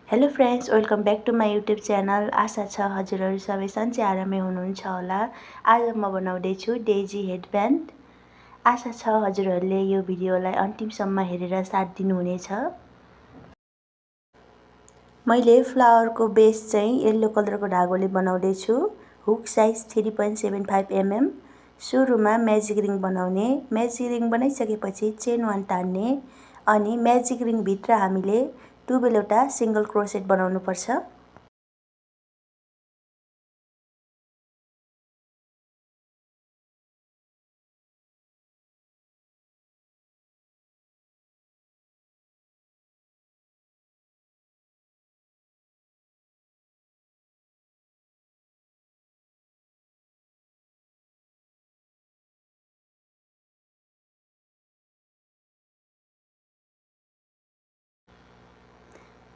Hello friends, welcome back to my YouTube channel. आशा छ हजुरहरू सबै सन्चै आरामै हुनुहुन्छ होला। आज म बनाउँदैछु डेजी हेडब्यान्ड। आशा छ हजुरहरूले यो भिडियोलाई अन्तिमसम्म हेरेर साथ दिनुहुनेछ। मैले फ्लावरको बेस चाहिँ येल्लो कलरको धागोले बनाउँदैछु। Hook size 3.75 mm। सुरुमा म्याजिक रिङ बनाउने। म्याजिक रिङ बनाइसकेपछि चेन 1 तान्ने अनि म्याजिक रिङभित्र हामीले 12 वटा सिंगल क्रोसेट बनाउनु पर्छ।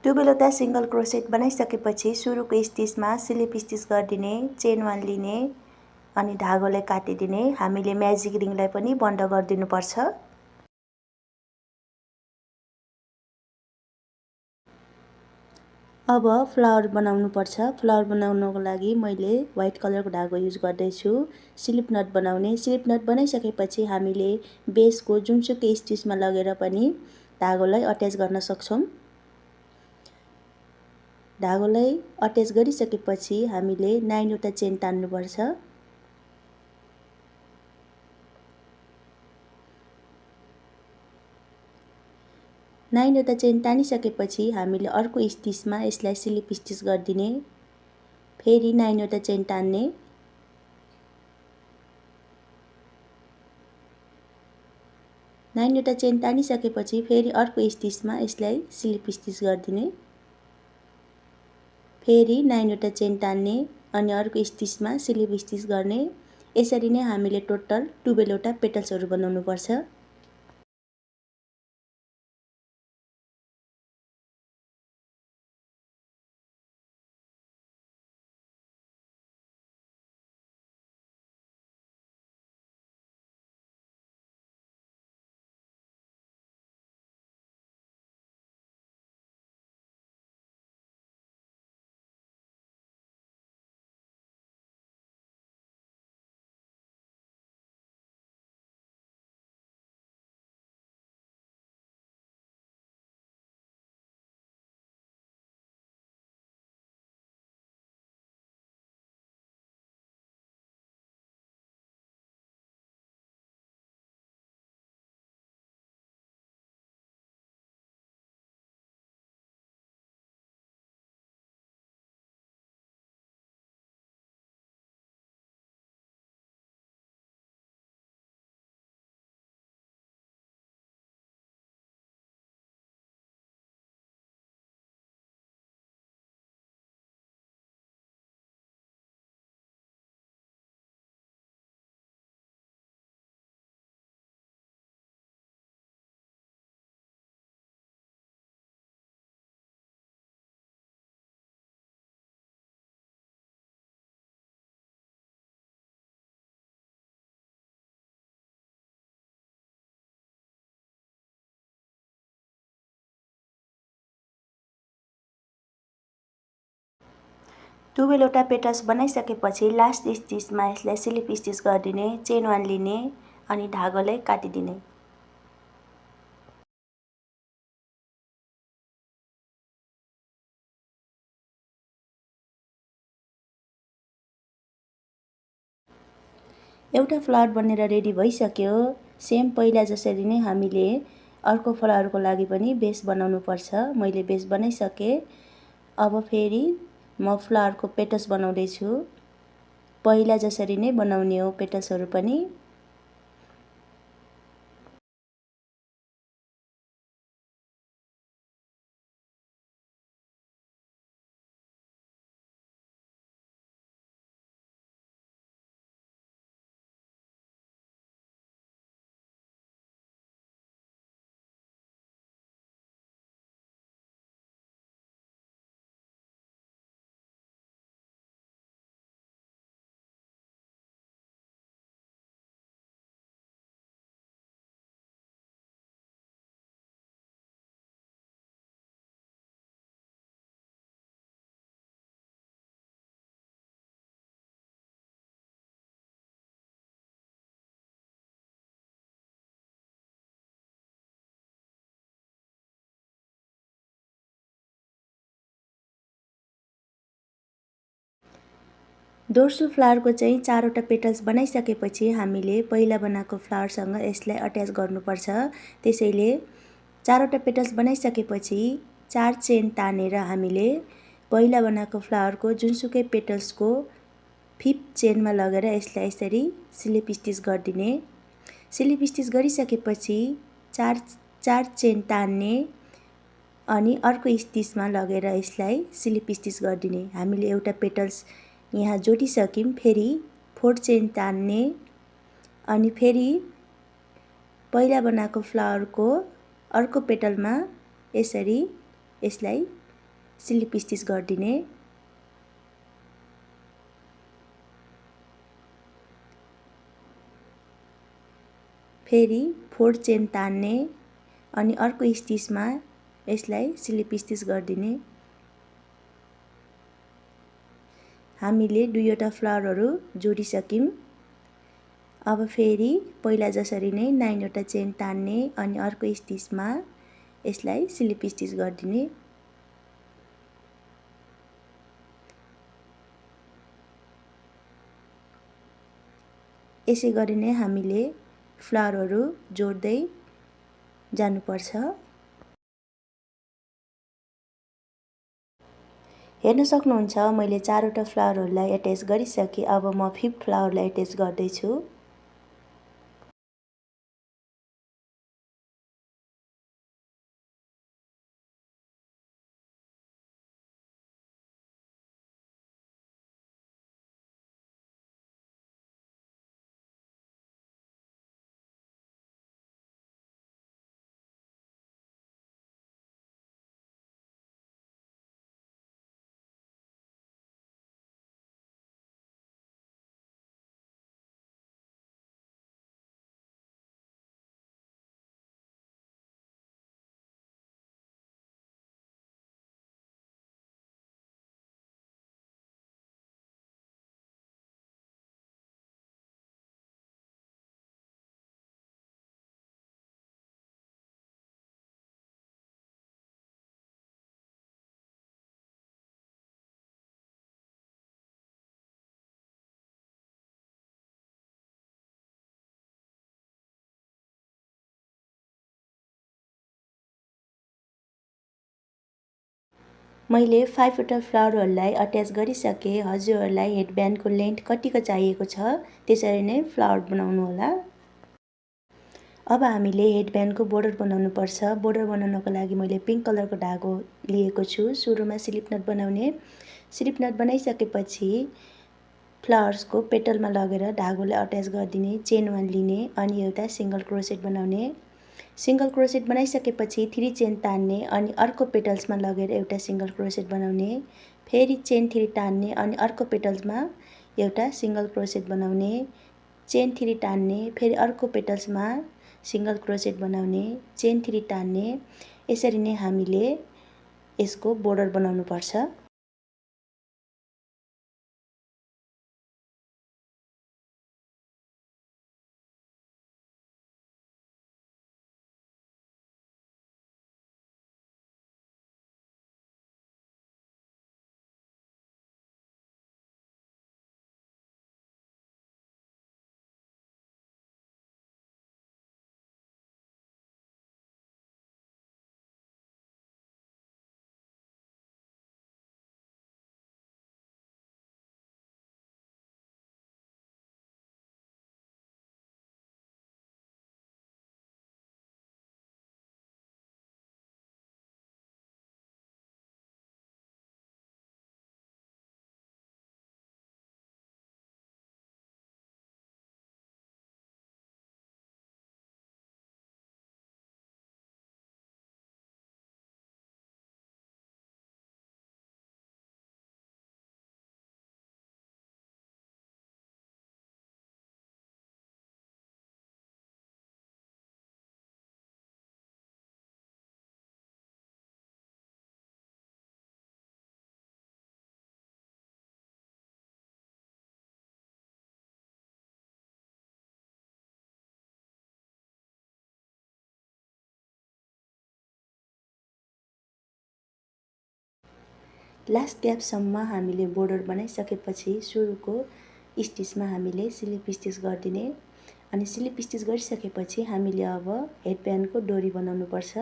दुवैवटा सिंगल क्रोसेट बनाइसकेपछि सुरुको स्टिचमा स्लिप स्टिच गरिदिने, चेन 1 लिने अनि धागोलाई काटिदिने। हामीले म्याजिक रिङलाई पनि बन्द गरिदिनुपर्छ। अब फ्लावर बनाउनु पर्छ। फ्लावर बनाउनको लागि मैले व्हाइट कलरको धागो युज गर्दैछु। स्लिप नट बनाउने। स्लिप नट बनाइसकेपछि हामीले बेसको जुनसुकै स्टिचमा लगेर पनि धागोलाई अट्याच गर्न सक्छौँ। धागोलाई अट्याच गरिसकेपछि हामीले 9 वटा चेन तान्नुपर्छ। वटा चेन तानिसकेपछि हामीले अर्को स्टिचमा यसलाई स्लिप स्टिच गरिदिने। फेरि 9 वटा चेन तान्ने। वटा चेन तानिसकेपछि फेरि अर्को स्टिचमा यसलाई स्लिप स्टिच गरिदिने। फेरि 9 वटा चेन तान्ने अनि अर्को स्टिचमा स्लिप स्टिच गर्ने। यसरी नै हामीले टोटल 12 वटा पेटल्सहरू बनाउनु पर्छ। दुवैवटा पेटल्स बनाइसकेपछि लास्ट स्टिचमा यसलाई स्लिप स्टिच गरिदिने, चेन 1 लिने अनि धागोलाई काटिदिने। एउटा फ्लावर बनेर रेडी भइसक्यो। सेम पहिला जसरी नै हामीले अर्को फ्लावरको लागि पनि बेस बनाउनु पर्छ। मैले बेस बनाइसकेँ। अब फेरि म फ्लावरको पेटल्स बनाउँदैछु। पहिला जसरी नै बनाउने हो पेटल्सहरू पनि। दोस्रो फ्लावरको चाहिँ 4वटा पेटल्स बनाइसकेपछि हामीले पहिला बनाएको फ्लावरसँग यसलाई अट्याच गर्नुपर्छ। त्यसैले 4वटा पेटल्स बनाइसकेपछि 4 चेन तानेर हामीले पहिला बनाएको फ्लावरको जुनसुकै पेटल्सको 5th चेनमा लगेर यसलाई यसरी स्लिप स्टिच गरिदिने। स्लिप स्टिच गरिसकेपछि 4 चेन तान्ने अनि अर्को स्टिचमा लगेर यसलाई स्लिप स्टिच गरिदिने। हामीले एउटा पेटल्स यहाँ जोडिसक्यौँ। फेरि 4 चेन तान्ने अनि फेरि पहिला बनाएको फ्लावरको अर्को पेटलमा यसरी यसलाई स्लिप स्टिच गरिदिने। फेरि 4 चेन तान्ने अनि अर्को स्टिचमा यसलाई स्लिप स्टिच गरिदिने। हामीले 2वटा फ्लावरहरू जोडिसक्यौँ। अब फेरि पहिला जसरी नै 9वटा चेन तान्ने अनि अर्को स्टिचमा यसलाई स्लिप स्टिच गरिदिने। यसै गरी नै हामीले फ्लावरहरू जोड्दै जानुपर्छ। हेर्न सक्नुहुन्छ मैले 4वटा फ्लावरहरूलाई एट्याच गरिसकेँ। अब म 5th फ्लावरलाई एट्याच गर्दैछु। मैले 5वटा फ्लावरहरूलाई अट्याच गरिसकेँ। हजुरहरूलाई हेडब्यान्डको लेन्थ कतिको चाहिएको छ त्यसरी नै फ्लावर बनाउनु होला। अब हामीले हेडब्यान्डको बोर्डर बनाउनु पर्छ। बोर्डर बनाउनको लागि मैले पिङ्क कलरको धागो लिएको छु। सुरुमा स्लिप नट बनाउने। स्लिप नट बनाइसकेपछि फ्लावर्सको पेटलमा लगेर धागोले अट्याच गरिदिने। चेन 1 लिने अनि एउटा सिङ्गल क्रोसेट बनाउने। सिङ्गल क्रोसेट बनाइसकेपछि 3 चेन तान्ने अनि अर्को पेटल्समा लगेर एउटा सिङ्गल क्रोसेट बनाउने। फेरि चेन 3 तान्ने अनि अर्को पेटल्समा एउटा सिङ्गल क्रोसेट बनाउने। चेन 3 तान्ने फेरि अर्को पेटल्समा सिङ्गल क्रोसेट बनाउने। चेन 3 तान्ने। यसरी नै हामीले यसको बोर्डर बनाउनु पर्छ। लास्ट ग्यापसम्म हामीले बोर्डर बनाइसकेपछि सुरुको स्टिचमा हामीले स्लिप स्टिच गरिदिने। अनि स्लिप स्टिच गरिसकेपछि हामीले अब हेडब्यान्डको डोरी बनाउनुपर्छ।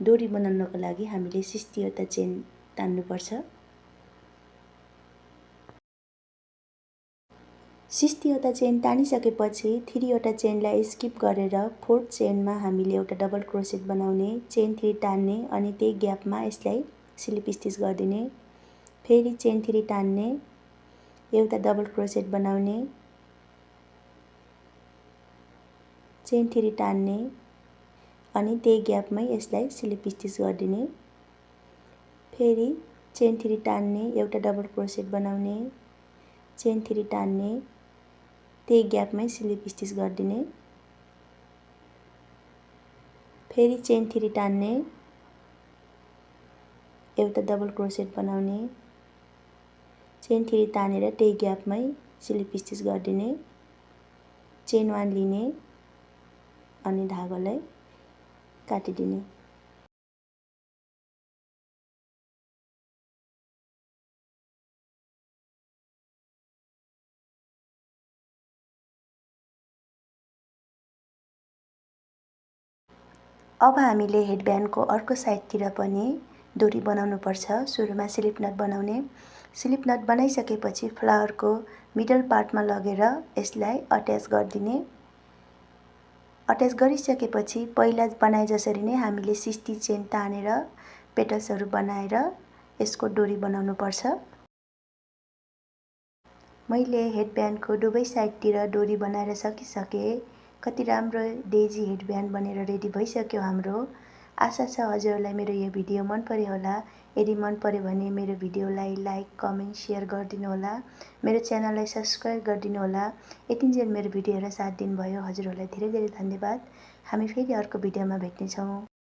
डोरी बनाउनको लागि हामीले 60 वटा चेन तान्नुपर्छ। 60 वटा चेन तानिसकेपछि 3 वटा चेनलाई स्किप गरेर 4th चेनमा हामीले एउटा डबल क्रोसेट बनाउने, चेन 3 तान्ने अनि त्यही ग्यापमा यसलाई स्लिप स्टिच गरिदिने। फेरि चेन 3 तान्ने, एउटा डबल क्रोसेट बनाउने, चेन 3 तान्ने अनि त्यही ग्यापमै यसलाई स्लिप स्टिच गरिदिने। फेरि चेन 3 तान्ने, एउटा डबल क्रोसेट बनाउने, चेन 3 तान्ने, त्यही ग्यापमै स्लिप स्टिच गरिदिने। फेरि चेन 3 तान्ने, एउटा डबल क्रोसेट बनाउने, चेन 3 तानेर त्यही ग्यापमै स्लिप स्टिच गरिदिने। चेन 1 लिने अनि धागोलाई काटिदिने। अब हामीले हेडब्यान्डको अर्को साइडतिर पनि डोरी बनाउनुपर्छ। सुरुमा स्लिप नट बनाउने। स्लिप नट बनाइसकेपछि फ्लावरको मिडल पार्टमा लगेर यसलाई अट्याच गरिदिने। अट्याच गरिसकेपछि पहिला बनाए जसरी नै हामीले 60 चेन तानेर पेटल्सहरू बनाएर यसको डोरी बनाउनुपर्छ। मैले हेडब्यान्डको दुवै साइडतिर डोरी बनाएर सकिसकेँ। कति राम्रो डेजी हेडब्यान्ड बनेर रेडी भइसक्यो हाम्रो। आशा छ हजुरहरूलाई मेरो यो भिडियो मन पर्यो होला। यदि मन पर्यो भने मेरो भिडियोलाई लाइक, कमेन्ट, सेयर गरिदिनु होला। मेरो च्यानललाई सब्स्क्राइब गरिदिनु होला। यतिन्जेल मेरो भिडियो हेरेर साथ दिनुभयो हजुरहरूलाई धेरै धेरै धन्यवाद। हामी फेरि अर्को भिडियोमा भेट्नेछौँ।